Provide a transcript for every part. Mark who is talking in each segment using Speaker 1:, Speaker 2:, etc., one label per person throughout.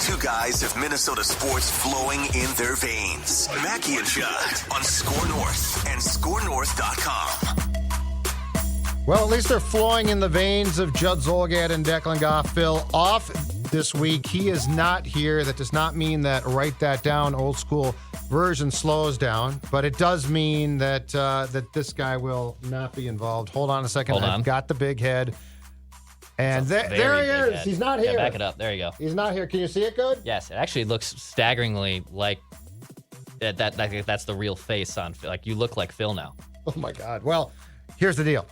Speaker 1: Two guys have Minnesota sports flowing in their veins. Mackey and Judd on Score North and ScoreNorth.com.
Speaker 2: Well, at least they're flowing in the veins of Judd Zulgad and Declan Goff. Phil off this week. He is not here. That does not mean that Write That Down old school version slows down, but it does mean that that this guy will not be involved. Hold on a second. I've got the big head. And there he is. He's not here.
Speaker 3: Yeah, back it up. There you go.
Speaker 2: He's not here. Can you see it good?
Speaker 3: Yes, it actually looks staggeringly like that's the real face on Phil. Like, you look like Phil now.
Speaker 2: Oh, my God. Well, here's the deal.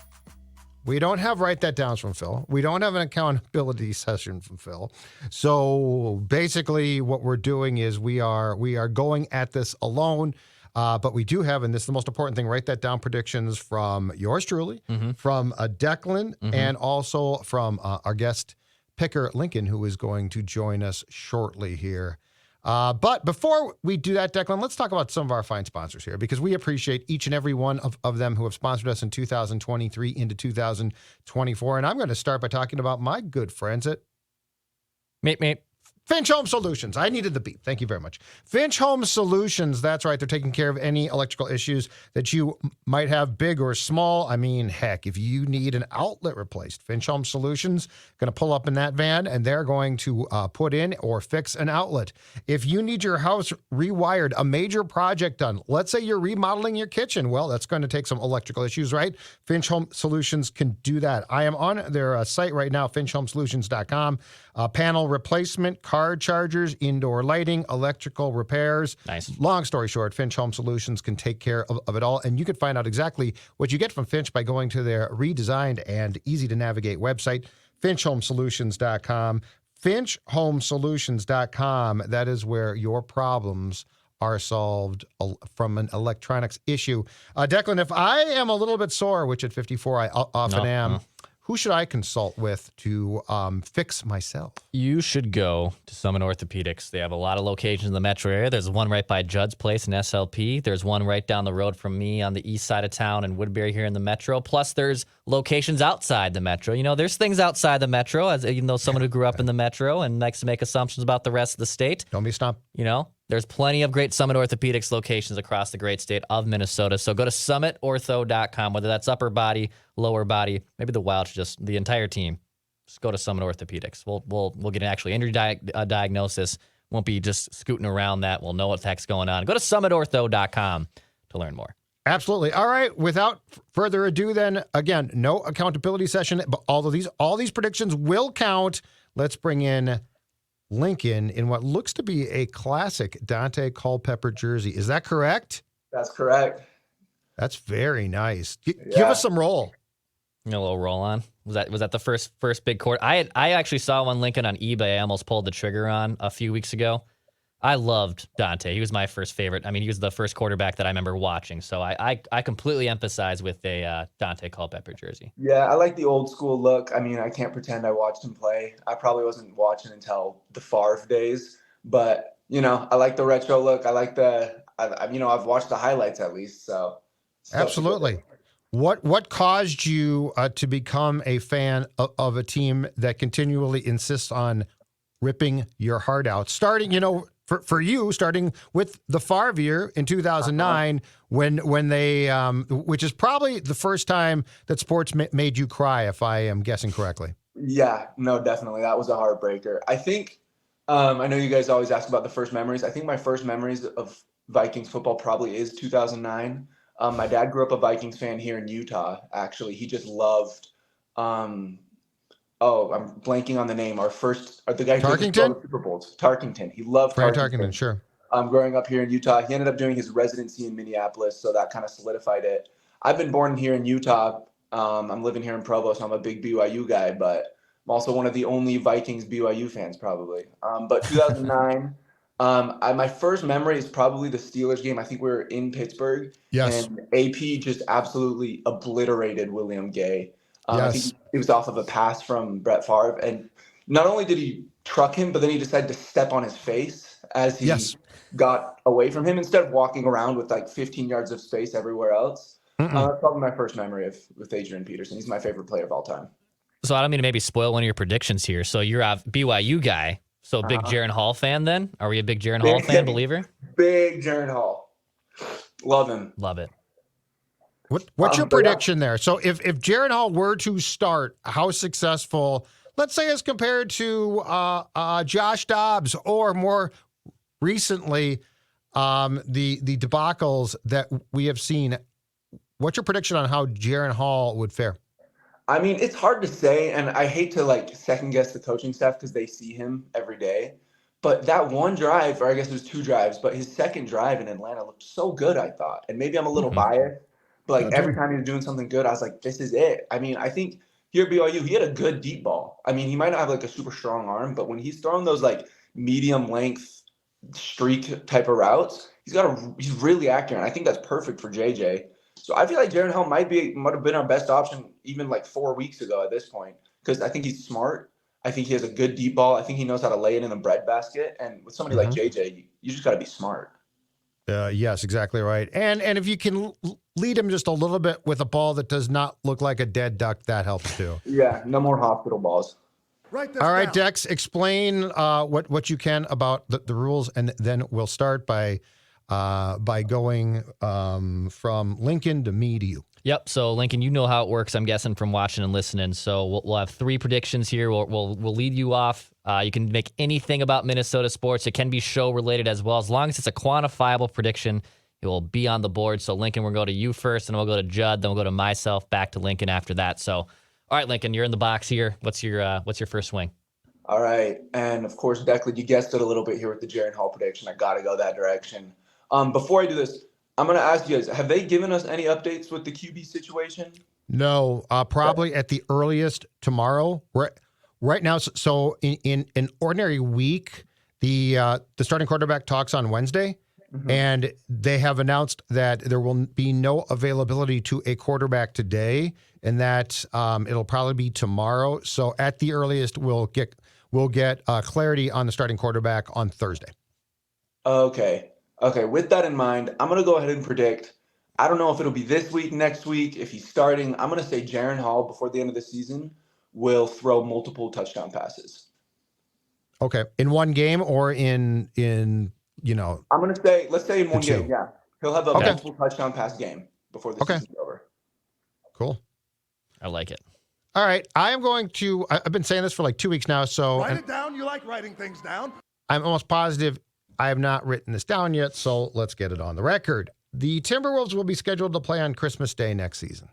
Speaker 2: We don't have Write That Downs from Phil. We don't have an accountability session from Phil. So basically what we're doing is we are going at this alone. But we do have, and this is the most important thing, Write That Down predictions from yours truly, from Declan, and also from our guest picker, Lincoln, who is going to join us shortly here. But before we do that, Declan, let's talk about some of our fine sponsors here, because we appreciate each and every one of them who have sponsored us in 2023 into 2024. And I'm going to start by talking about my good friends at Finch Home Solutions. I needed the beep. Thank you very much. Finch Home Solutions. That's right. They're taking care of any electrical issues that you might have, big or small. I mean, heck, if you need an outlet replaced, Finch Home Solutions going to pull up in that van and they're going to put in or fix an outlet. If you need your house rewired, a major project done, let's say you're remodeling your kitchen. Well, that's going to take some electrical issues, right? Finch Home Solutions can do that. I am on their site right now, finchhomesolutions.com. Panel replacement, car chargers, indoor lighting, electrical repairs.
Speaker 3: Nice. Long
Speaker 2: story short, Finch Home Solutions can take care of it all. And you can find out exactly what you get from Finch by going to their redesigned and easy-to-navigate website, finchhomesolutions.com. Finchhomesolutions.com. That is where your problems are solved from an electronics issue. Declan, if I am a little bit sore, which at 54 I often am, who should I consult with to fix myself?
Speaker 3: You should go to Summit Orthopedics. They have a lot of locations in the metro area. There's one right by Judd's place in SLP. There's one right down the road from me on the east side of town in Woodbury here in the metro. Plus, there's locations outside the metro. You know, there's things outside the metro, as even though someone who grew up in the metro and likes to make assumptions about the rest of the state.
Speaker 2: Don't be stopped.
Speaker 3: You know, there's plenty of great Summit Orthopedics locations across the great state of Minnesota. So go to summitortho.com, whether that's upper body, lower body, maybe the Wild, just the entire team. Just go to Summit Orthopedics. We'll get an actual injury diagnosis. Won't be just scooting around that. We'll know what the heck's going on. Go to summitortho.com to learn more.
Speaker 2: Absolutely. All right. Without further ado, then, again, no accountability session, but all these predictions will count. Let's bring in Lincoln in what looks to be a classic Dante Culpepper jersey. Is that correct?
Speaker 4: That's correct.
Speaker 2: That's very nice. Give us some roll.
Speaker 3: A little roll on. Was that the first big court? I actually saw one, Lincoln, on eBay. I almost pulled the trigger on a few weeks ago. I loved Dante. He was my first favorite. I mean, he was the first quarterback that I remember watching. So I completely empathize with a Dante Culpepper jersey.
Speaker 4: Yeah, I like the old school look. I mean, I can't pretend I watched him play. I probably wasn't watching until the Favre days. But, you know, I like the retro look. I like I've watched the highlights at least. So
Speaker 2: absolutely. What caused you to become a fan of a team that continually insists on ripping your heart out? Starting, for you, starting with the Favre year in 2009, when they, which is probably the first time that sports made you cry, if I am guessing correctly.
Speaker 4: Yeah, no, definitely. That was a heartbreaker. I think, I know you guys always ask about the first memories. I think my first memories of Vikings football probably is 2009. My dad grew up a Vikings fan here in Utah, actually. He just loved, I'm blanking on the name. The guy who took the Super Bowls. Tarkington. He loved
Speaker 2: Tarkington, sure.
Speaker 4: Growing up here in Utah, he ended up doing his residency in Minneapolis, so that kind of solidified it. I've been born here in Utah. I'm living here in Provo, so I'm a big BYU guy, but I'm also one of the only Vikings BYU fans, probably. But 2009, my first memory is probably the Steelers game. I think we were in Pittsburgh.
Speaker 2: Yes.
Speaker 4: And AP just absolutely obliterated William Gay.
Speaker 2: Yes.
Speaker 4: I think it was off of a pass from Brett Favre. And not only did he truck him, but then he decided to step on his face as he got away from him instead of walking around with like 15 yards of space everywhere else. That's probably my first memory with Adrian Peterson. He's my favorite player of all time.
Speaker 3: So I don't mean to maybe spoil one of your predictions here. So you're a BYU guy. So big Jaren Hall fan then? Are we a big Jaren
Speaker 4: Big-
Speaker 3: Hall fan, believer?
Speaker 4: Big Jaren Hall. Love him.
Speaker 3: Love it.
Speaker 2: What's your prediction there? So if Jaren Hall were to start, how successful, let's say as compared to Josh Dobbs or more recently the debacles that we have seen, what's your prediction on how Jaren Hall would fare?
Speaker 4: I mean, it's hard to say, and I hate to like second guess the coaching staff because they see him every day. But that one drive, or I guess it was 2 drives, but his second drive in Atlanta looked so good, I thought. And maybe I'm a little biased, but like every time he was doing something good, I was like, this is it. I mean, I think here at BYU, he had a good deep ball. I mean, he might not have like a super strong arm, but when he's throwing those like medium length streak type of routes, he's really accurate. I think that's perfect for JJ. So I feel like Jaren Hall might have been our best option even like 4 weeks ago at this point, because I think he's smart. I think he has a good deep ball. I think he knows how to lay it in the breadbasket. And with somebody like JJ, you just got to be smart.
Speaker 2: Yes, exactly right. And if you can lead him just a little bit with a ball that does not look like a dead duck, that helps too.
Speaker 4: Yeah, no more hospital balls.
Speaker 2: All right, Dex, explain what you can about the rules, and then we'll start by going from Lincoln to me to you.
Speaker 3: Yep. So Lincoln, you know how it works, I'm guessing, from watching and listening. So we'll have 3 predictions here. We'll lead you off. You can make anything about Minnesota sports. It can be show related as well. As long as it's a quantifiable prediction, it will be on the board. So Lincoln, we'll go to you first, and we'll go to Judd, then we'll go to myself, back to Lincoln after that. So, all right, Lincoln, you're in the box here. What's your first swing?
Speaker 4: All right, and of course, Declan, you guessed it a little bit here with the Jaren Hall prediction. I got to go that direction. Before I do this, I'm going to ask you guys, have they given us any updates with the QB situation?
Speaker 2: No, probably at the earliest tomorrow. Right now, so in an ordinary week, the starting quarterback talks on Wednesday, and they have announced that there will be no availability to a quarterback today, and that it'll probably be tomorrow. So at the earliest, we'll get clarity on the starting quarterback on Thursday.
Speaker 4: Okay, with that in mind, I'm going to go ahead and predict. I don't know if it'll be this week, next week, if he's starting. I'm going to say Jaren Hall before the end of the season will throw multiple touchdown passes.
Speaker 2: Okay, in one game or in I'm
Speaker 4: going to say, let's say in one
Speaker 2: 2.
Speaker 4: game, yeah. He'll have a multiple touchdown pass game before the season's over.
Speaker 2: Cool.
Speaker 3: I like it.
Speaker 2: All right, I am going to. I've been saying this for like 2 weeks now, so
Speaker 5: write it down. You like writing things down.
Speaker 2: I'm almost positive I have not written this down yet, so let's get it on the record. The Timberwolves will be scheduled to play on Christmas Day next season.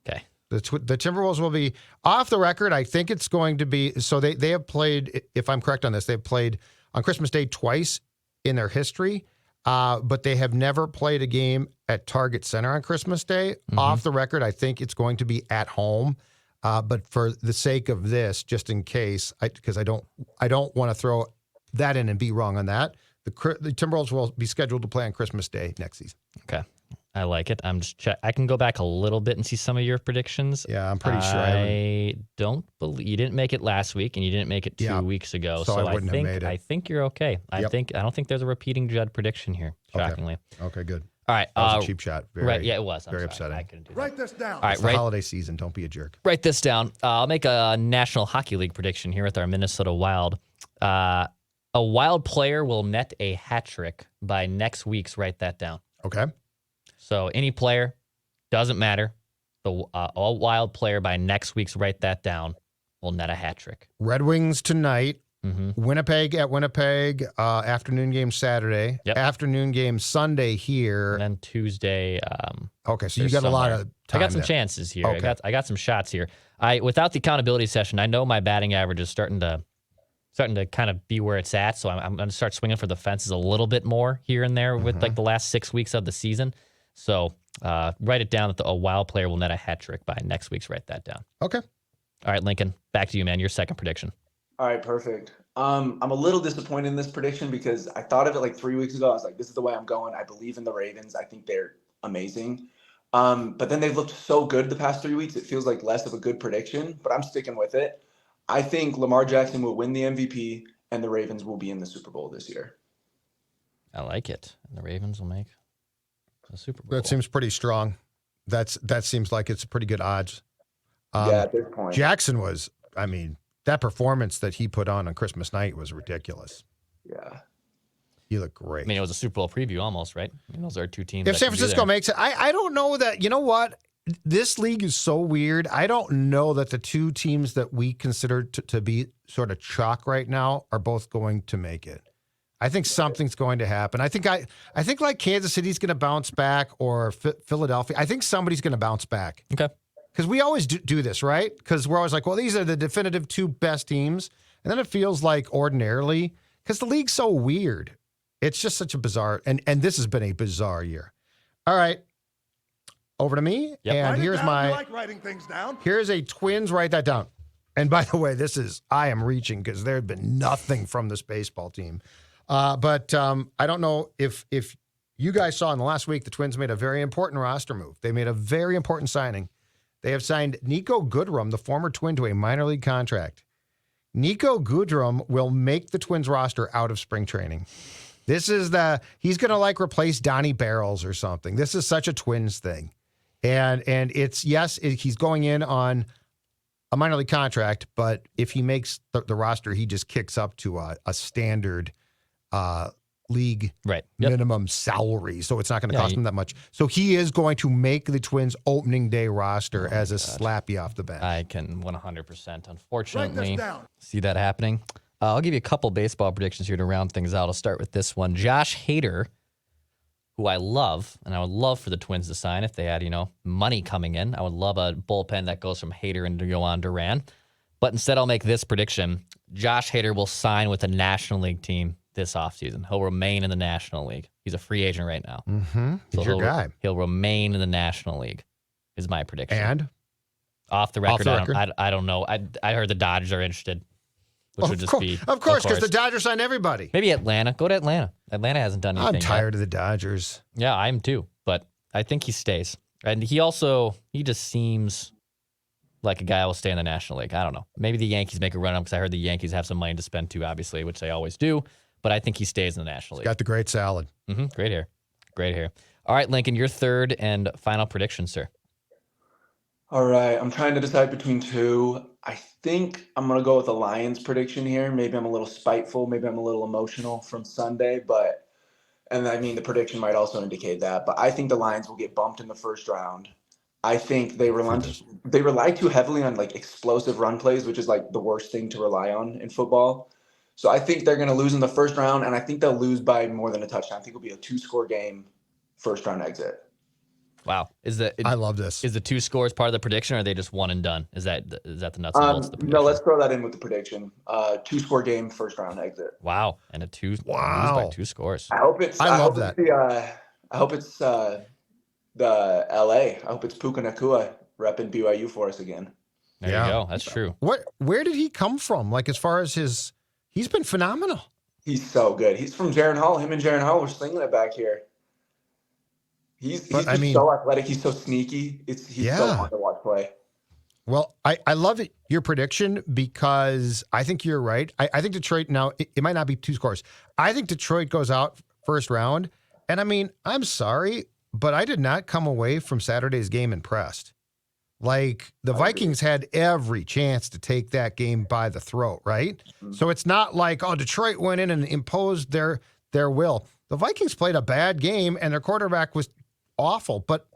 Speaker 3: Okay.
Speaker 2: The Timberwolves will be off the record. I think it's going to be, so they have played, if I'm correct on this, they've played on Christmas Day twice in their history, but they have never played a game at Target Center on Christmas Day. Off the record, I think it's going to be at home. But for the sake of this, just in case, because I don't want to throw that in and be wrong on that. The Timberwolves will be scheduled to play on Christmas Day next season.
Speaker 3: Okay. I like it. I'm just I can go back a little bit and see some of your predictions.
Speaker 2: Yeah, I'm pretty sure.
Speaker 3: I don't believe you didn't make it last week, and you didn't make it 2 weeks ago.
Speaker 2: So I wouldn't have made it.
Speaker 3: I think you're okay. I don't think there's a repeating Judd prediction here. Shockingly.
Speaker 2: Okay, good.
Speaker 3: All right.
Speaker 2: That was a cheap shot.
Speaker 3: Right. Yeah, it was.
Speaker 2: Very upsetting.
Speaker 3: I couldn't do that.
Speaker 5: Write this down.
Speaker 3: All right.
Speaker 2: It's the holiday season. Don't be a jerk.
Speaker 3: Write this down. I'll make a National Hockey League prediction here with our Minnesota Wild. A Wild player will net a hat trick by next week's. Write that down.
Speaker 2: Okay.
Speaker 3: So any player, doesn't matter. The all Wild player by next week's. Write that down. Will net a hat trick.
Speaker 2: Red Wings tonight. Winnipeg at Winnipeg. Afternoon game Saturday.
Speaker 3: Yep.
Speaker 2: Afternoon game Sunday here.
Speaker 3: And then Tuesday.
Speaker 2: Okay, so you got a lot of time.
Speaker 3: I got some
Speaker 2: there.
Speaker 3: chances here.
Speaker 2: Okay.
Speaker 3: I got some shots here. Without the accountability session, I know my batting average is starting to kind of be where it's at. So I'm going to start swinging for the fences a little bit more here and there with like the last 6 weeks of the season. So write it down that a Wild player will net a hat trick by next week's. Write that down.
Speaker 2: Okay.
Speaker 3: All right, Lincoln, back to you, man. Your second prediction.
Speaker 4: All right, perfect. I'm a little disappointed in this prediction because I thought of it like 3 weeks ago. I was like, this is the way I'm going. I believe in the Ravens. I think they're amazing. But then they've looked so good the past 3 weeks. It feels like less of a good prediction, but I'm sticking with it. I think Lamar Jackson will win the MVP and the Ravens will be in the Super Bowl this year.
Speaker 3: I like it. And the Ravens will make the Super Bowl.
Speaker 2: That seems pretty strong. That seems like it's pretty good odds.
Speaker 4: Yeah, at this point.
Speaker 2: Jackson was, that performance that he put on Christmas night was ridiculous.
Speaker 4: Yeah.
Speaker 2: He looked great.
Speaker 3: I mean, it was a Super Bowl preview almost, right? I mean, those are two teams.
Speaker 2: If San Francisco makes it, I don't know that, you know what? This league is so weird. I don't know that the two teams that we consider to be sort of chalk right now are both going to make it. I think something's going to happen. I think like Kansas City's going to bounce back, or Philadelphia. I think somebody's going to bounce back.
Speaker 3: Okay.
Speaker 2: Because we always do this, right? Because we're always like, well, these are the definitive two best teams. And then it feels like ordinarily, because the league's so weird. It's just such a bizarre, and this has been a bizarre year. All right. Over to me.
Speaker 3: Yep.
Speaker 2: And here's
Speaker 5: You like writing things down.
Speaker 2: here's a Twins, write that down. And by the way, I am reaching because there had been nothing from this baseball team. But I don't know if you guys saw in the last week, the Twins made a very important roster move. They made a very important signing. They have signed Nico Goodrum, the former Twin, to a minor league contract. Nico Goodrum will make the Twins roster out of spring training. He's going to like replace Donnie Barrels or something. This is such a Twins thing. And he's going in on a minor league contract, but if he makes the roster, he just kicks up to a standard league minimum salary. So it's not going to cost him that much. So he is going to make the Twins opening day roster as a slappy off the bat.
Speaker 3: I can 100%, unfortunately, see that happening. I'll give you a couple baseball predictions here to round things out. I'll start with this one. Josh Hader, who I love, and I would love for the Twins to sign if they had, money coming in. I would love a bullpen that goes from Hader and Yohan Duran. But instead, I'll make this prediction. Josh Hader will sign with a National League team this offseason. He'll remain in the National League. He's a free agent right now.
Speaker 2: Mm-hmm. He's your guy.
Speaker 3: He'll remain in the National League, is my prediction.
Speaker 2: And?
Speaker 3: Off the record, I don't know. I heard the Dodgers are interested. Which would just be,
Speaker 2: of course, because the Dodgers sign everybody.
Speaker 3: Maybe Atlanta. Go to Atlanta. Atlanta hasn't done anything
Speaker 2: I'm tired
Speaker 3: yet.
Speaker 2: of the Dodgers.
Speaker 3: Yeah, I am too. But I think he stays. And he just seems like a guy who will stay in the National League. I don't know. Maybe the Yankees make a run up because I heard the Yankees have some money to spend too, obviously, which they always do. But I think he stays in the National League.
Speaker 2: Got the great salad.
Speaker 3: Mm-hmm. Great hair. Great hair. All right, Lincoln, your third and final prediction, sir.
Speaker 4: All right, I'm trying to decide between two. I think I'm going to go with a Lions prediction here. Maybe I'm a little spiteful. Maybe I'm a little emotional from Sunday. And I mean, the prediction might also indicate that. But I think the Lions will get bumped in the first round. I think they rely too heavily on explosive run plays, which is the worst thing to rely on in football. So I think they're going to lose in the first round, and I think they'll lose by more than a touchdown. I think it'll be a 2-score game, first round exit.
Speaker 3: Wow.
Speaker 2: I love this.
Speaker 3: Is the 2 scores part of the prediction, or are they just one and done? Is that the nuts and bolts of the prediction?
Speaker 4: No, let's throw that in with the prediction. 2-score game, first round exit.
Speaker 3: Wow. And lose by 2 scores.
Speaker 4: I hope it's
Speaker 2: I love that.
Speaker 4: I hope it's the LA. I hope it's Puka Nacua repping BYU for us again.
Speaker 3: There you go. That's true.
Speaker 2: Where did he come from? As far as he's been phenomenal.
Speaker 4: He's so good. He's from Jaron Hall. Him and Jaron Hall were slinging it back here. He's so athletic. He's so sneaky. He's so fun to watch play.
Speaker 2: Well, I love it, your prediction, because I think you're right. I think Detroit, now, it might not be 2 scores. I think Detroit goes out first round. And I mean, I'm sorry, but I did not come away from Saturday's game impressed. The Vikings had every chance to take that game by the throat, right? Mm-hmm. So it's not Detroit went in and imposed their will. The Vikings played a bad game, and their quarterback was awful. But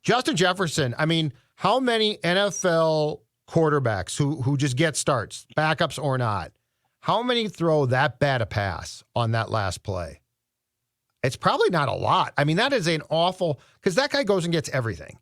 Speaker 2: Justin Jefferson, I mean, how many NFL quarterbacks who just get starts, backups or not, how many throw that bad a pass on that last play? It's probably not a lot. I mean, that is an awful, because that guy goes and gets everything.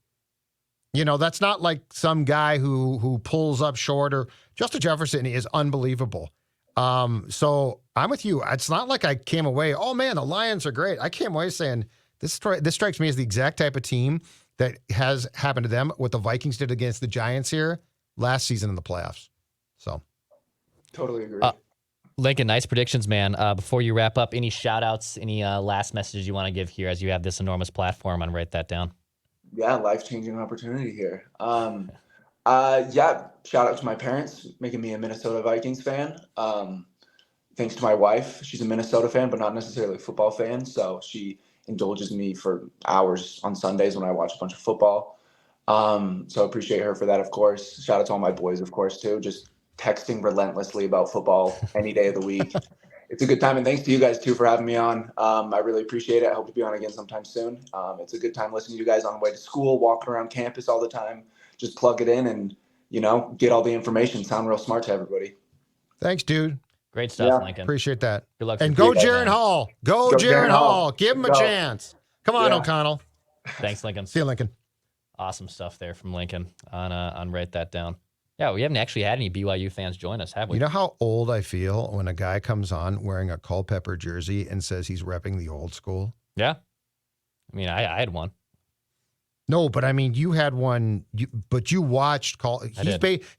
Speaker 2: That's not like some guy who pulls up short. Or Justin Jefferson is unbelievable. So I'm with you. It's not like I came away, oh man, the Lions are great. I came away saying this strikes me as the exact type of team that has happened to them, what the Vikings did against the Giants here last season in the playoffs. So
Speaker 4: totally agree.
Speaker 3: Lincoln, nice predictions, man. Before you wrap up, any shout outs, any last messages you want to give here as you have this enormous platform and write that down?
Speaker 4: Yeah, life-changing opportunity here. Shout out to my parents making me a Minnesota Vikings fan. Thanks to my wife. She's a Minnesota fan, but not necessarily a football fan. So she indulges me for hours on Sundays when I watch a bunch of football. So I appreciate her for that, of course. Shout out to all my boys, of course, too. Just texting relentlessly about football any day of the week. It's a good time, and thanks to you guys too for having me on. I really appreciate it. I hope to be on again sometime soon. It's a good time listening to you guys on the way to school, walking around campus all the time. Just plug it in and, get all the information. Sound real smart to everybody.
Speaker 2: Thanks, dude.
Speaker 3: Great stuff,
Speaker 4: Yeah.
Speaker 3: Lincoln.
Speaker 2: Appreciate that.
Speaker 3: Good luck.
Speaker 2: And
Speaker 3: for
Speaker 2: go
Speaker 3: the
Speaker 2: Jaron Hall. Go Jaron Hall. Give him a
Speaker 4: Go.
Speaker 2: chance. Come on,
Speaker 4: Yeah.
Speaker 2: O'Connell.
Speaker 3: Thanks, Lincoln.
Speaker 2: See you, Lincoln.
Speaker 3: Awesome stuff there from Lincoln on Write That Down. Yeah, we haven't actually had any BYU fans join us, have we?
Speaker 2: You know how old I feel when a guy comes on wearing a Culpepper jersey and says he's repping the old school?
Speaker 3: Yeah. I mean, I had one.
Speaker 2: No, but I mean, you had one, but you watched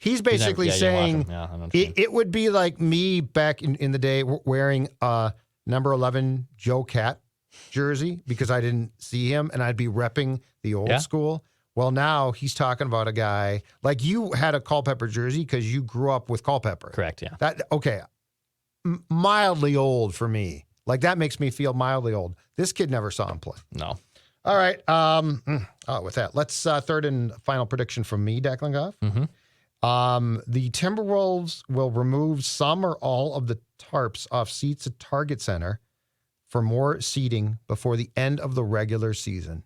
Speaker 2: he's basically saying it would be like me back in the day wearing a number 11 Joe Cat jersey because I didn't see him and I'd be repping the old school. Well, now he's talking about a guy like you had a Culpepper jersey because you grew up with Culpepper.
Speaker 3: Correct, yeah.
Speaker 2: Mildly old for me. Like that makes me feel mildly old. This kid never saw him play.
Speaker 3: No.
Speaker 2: All right. With that, let's third and final prediction from me, Declan Goff.
Speaker 3: Mm-hmm.
Speaker 2: The Timberwolves will remove some or all of the tarps off seats at Target Center for more seating before the end of the regular season.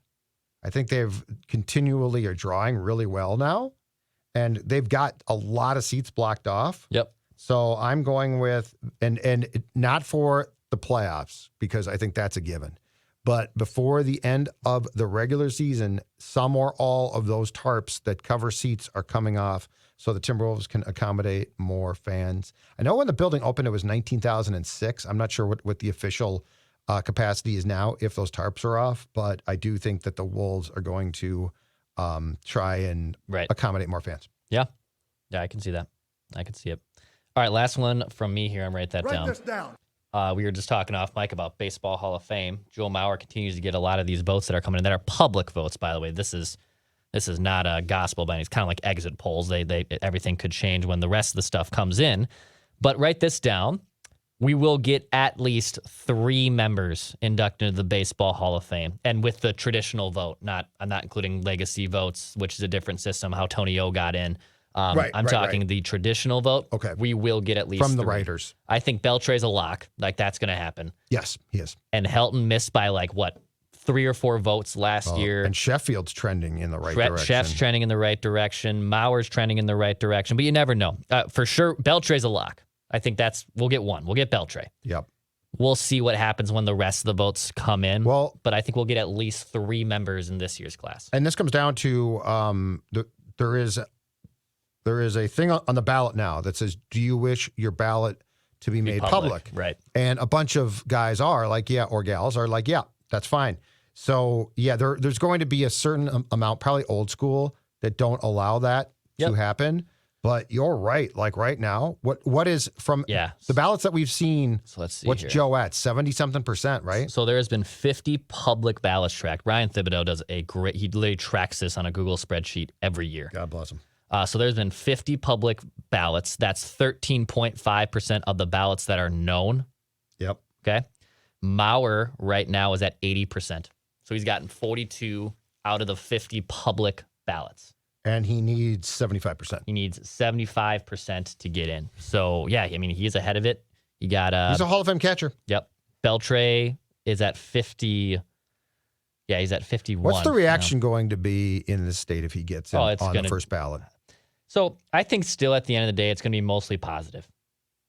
Speaker 2: I think they've continually are drawing really well now, and they've got a lot of seats blocked off.
Speaker 3: Yep.
Speaker 2: So I'm going with, and not for the playoffs, because I think that's a given. But before the end of the regular season, some or all of those tarps that cover seats are coming off so the Timberwolves can accommodate more fans. I know when the building opened, it was 19,006. I'm not sure what the official capacity is now if those tarps are off, but I do think that the Wolves are going to try and accommodate more fans.
Speaker 3: Yeah. Yeah, I can see that. I can see it. All right, last one from me here. I'm write that down.
Speaker 5: Write this down.
Speaker 3: We were just talking off mic about Baseball Hall of Fame. Joe Mauer continues to get a lot of these votes that are coming in that are public votes, by the way. This is not a gospel by any. It's kind of like exit polls. Everything could change when the rest of the stuff comes in. But write this down. We will get at least 3 members inducted into the Baseball Hall of Fame. And with the traditional vote, I'm not including legacy votes, which is a different system, how Tony O got in. I'm talking the traditional vote.
Speaker 2: Okay.
Speaker 3: We will get at least
Speaker 2: from the
Speaker 3: 3.
Speaker 2: writers.
Speaker 3: I think Beltre's a lock. Like, that's going to happen.
Speaker 2: Yes, he is.
Speaker 3: And Helton missed by 3 or 4 votes last year.
Speaker 2: And Sheffield's trending in the right direction.
Speaker 3: Sheff's trending in the right direction. Mauer's trending in the right direction. But you never know. For sure, Beltre's a lock. I think we'll get one. We'll get Beltre.
Speaker 2: Yep.
Speaker 3: We'll see what happens when the rest of the votes come in.
Speaker 2: Well,
Speaker 3: but I think we'll get at least 3 members in this year's class.
Speaker 2: And this comes down to there is a thing on the ballot now that says, do you wish your ballot to be made public?
Speaker 3: Right.
Speaker 2: And a bunch of guys are like, yeah, or gals are like, yeah, that's fine. So, yeah, there's going to be a certain amount, probably old school, that don't allow that to happen. But you're right. Like right now, what is from the ballots that we've seen,
Speaker 3: so let's see
Speaker 2: what's
Speaker 3: here.
Speaker 2: Joe at? 70-something%, right?
Speaker 3: So there has been 50 public ballots tracked. Ryan Thibodeau does he literally tracks this on a Google spreadsheet every year.
Speaker 2: God bless him.
Speaker 3: So there's been 50 public ballots. That's 13.5% of the ballots that are known.
Speaker 2: Yep.
Speaker 3: Okay. Mauer right now is at 80%. So he's gotten 42 out of the 50 public ballots.
Speaker 2: And he needs 75%.
Speaker 3: He needs 75% to get in. So, yeah, I mean, he's ahead of it. He's
Speaker 2: a Hall of Fame catcher.
Speaker 3: Yep. Beltre is at 50. Yeah, he's at 51.
Speaker 2: What's the reaction going to be in this state if he gets in on the first ballot?
Speaker 3: So I think still at the end of the day, it's going to be mostly positive.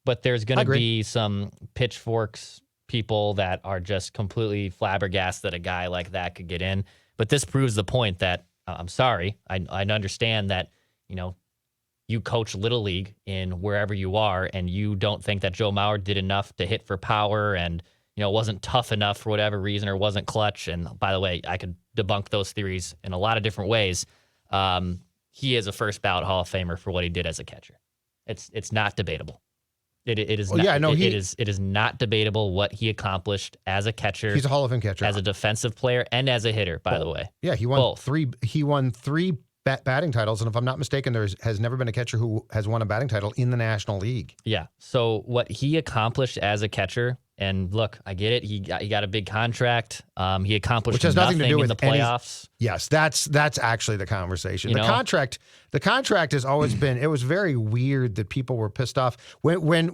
Speaker 3: But there's going to be some pitchforks people that are just completely flabbergasted that a guy like that could get in. But this proves the point that, I'm sorry, I understand that, you coach Little League in wherever you are, and you don't think that Joe Mauer did enough to hit for power and, wasn't tough enough for whatever reason or wasn't clutch. And by the way, I could debunk those theories in a lot of different ways. He is a first ballot Hall of Famer for what he did as a catcher. It's not debatable. It is not debatable what he accomplished as a catcher.
Speaker 2: He's a Hall of Fame catcher,
Speaker 3: as a defensive player, and as a hitter. By the way,
Speaker 2: yeah, he won
Speaker 3: both.
Speaker 2: 3. He won 3 batting titles, and if I'm not mistaken, has never been a catcher who has won a batting title in the National League.
Speaker 3: Yeah. So what he accomplished as a catcher And look, I get it. He got a big contract. He accomplished
Speaker 2: Which has nothing to do with
Speaker 3: in the playoffs.
Speaker 2: Yes, that's actually the conversation.
Speaker 3: You
Speaker 2: The
Speaker 3: know?
Speaker 2: contract has always been. It was very weird that people were pissed off when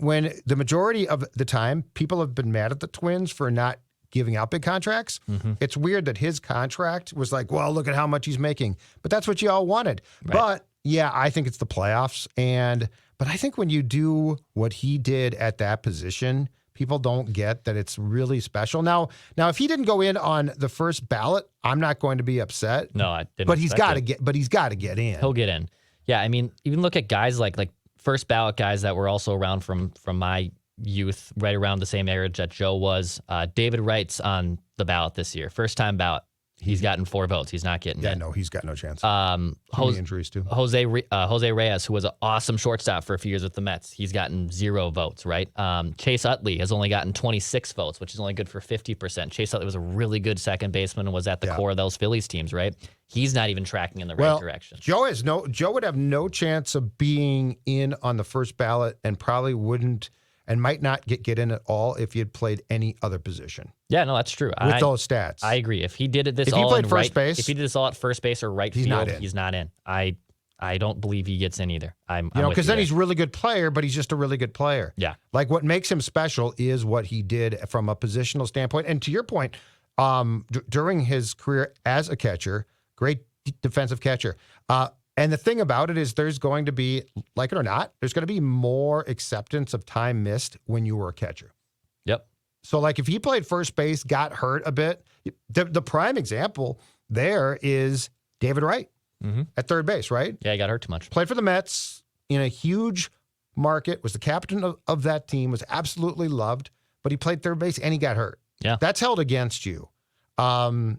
Speaker 2: the majority of the time people have been mad at the Twins for not giving out big contracts.
Speaker 3: Mm-hmm.
Speaker 2: It's weird that his contract was like, well, look at how much he's making. But that's what you all wanted.
Speaker 3: Right.
Speaker 2: But yeah, I think it's the playoffs. But I think when you do what he did at that position, people don't get that it's really special. Now, if he didn't go in on the first ballot, I'm not going to be upset.
Speaker 3: No, I didn't.
Speaker 2: But he's got to get. But he's got to get in.
Speaker 3: He'll get in. Yeah, I mean, even look at guys like first ballot guys that were also around from my youth, right around the same age that Joe was. David Wright's on the ballot this year, first time ballot. He's gotten 4 votes. He's not getting in.
Speaker 2: No, he's got no chance. Injuries too.
Speaker 3: Jose Reyes, who was an awesome shortstop for a few years with the Mets, he's gotten 0 votes, right? Chase Utley has only gotten 26 votes, which is only good for 50%. Chase Utley was a really good second baseman and was at the core of those Phillies teams, right? He's not even tracking in the right direction.
Speaker 2: Joe would have no chance of being in on the first ballot and probably wouldn't and might not get in at all if he had played any other position.
Speaker 3: Yeah, no, that's true.
Speaker 2: With those stats.
Speaker 3: I agree. If he did it
Speaker 2: if he played first base,
Speaker 3: if he did this all at first base or right field, he's not in. I don't believe he gets in either.
Speaker 2: Because then he's a really good player, but he's just a really good player.
Speaker 3: Yeah.
Speaker 2: Like what makes him special is what he did from a positional standpoint. And to your point, during his career as a catcher, great defensive catcher. And the thing about it is there's going to be, like it or not, there's going to be more acceptance of time missed when you were a catcher.
Speaker 3: Yep.
Speaker 2: So, like, if he played first base, got hurt a bit, the prime example there is David Wright at third base, right?
Speaker 3: Yeah, he got hurt too much.
Speaker 2: Played for the Mets in a huge market, was the captain of that team, was absolutely loved, but he played third base and he got hurt.
Speaker 3: Yeah.
Speaker 2: That's held against you. In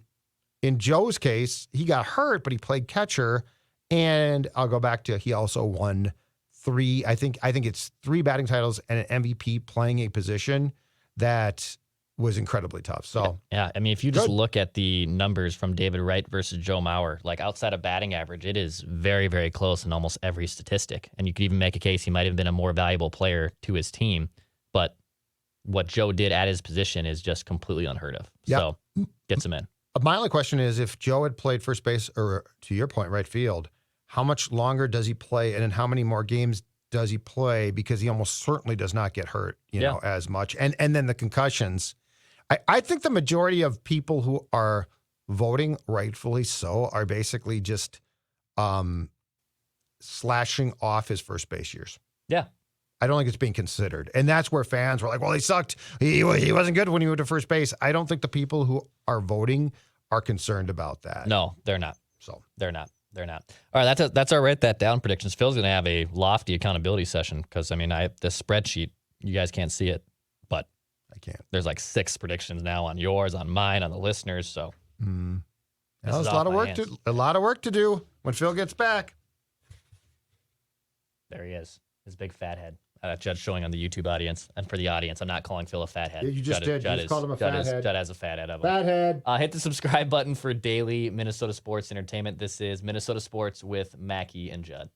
Speaker 2: Joe's case, he got hurt, but he played catcher. And I'll go back to he also won 3. I think it's 3 batting titles and an MVP playing a position that was incredibly tough. So
Speaker 3: yeah, I mean, if you just look at the numbers from David Wright versus Joe Mauer, like outside of batting average, it is very, very close in almost every statistic. And you could even make a case he might have been a more valuable player to his team. But what Joe did at his position is just completely unheard of.
Speaker 2: Yep.
Speaker 3: So gets him in.
Speaker 2: My only question is if Joe had played first base or, to your point, right field, how much longer does he play, and then how many more games does he play? Because he almost certainly does not get hurt, know, as much. And then the concussions. I think the majority of people who are voting, rightfully so, are basically just slashing off his first base years.
Speaker 3: Yeah.
Speaker 2: I don't think it's being considered. And that's where fans were like, well, he sucked. He wasn't good when he went to first base. I don't think the people who are voting are concerned about that.
Speaker 3: No, they're not.
Speaker 2: So
Speaker 3: they're not. All right, that's our Write That Down predictions. Phil's going to have a lofty accountability session because, I mean, this spreadsheet, you guys can't see it, but
Speaker 2: I can't.
Speaker 3: There's like 6 predictions now on yours, on mine, on the listeners. So
Speaker 2: there's a lot of work to do when Phil gets back.
Speaker 3: There he is, his big fat head. Judd showing on the YouTube audience, and for the audience, I'm not calling Phil a fat head.
Speaker 2: Yeah, you just did. You just called him a fat head.
Speaker 3: Judd has a fat head.
Speaker 2: Fat head.
Speaker 3: Hit the subscribe button for daily Minnesota sports entertainment. This is Minnesota Sports with Mackey and Judd.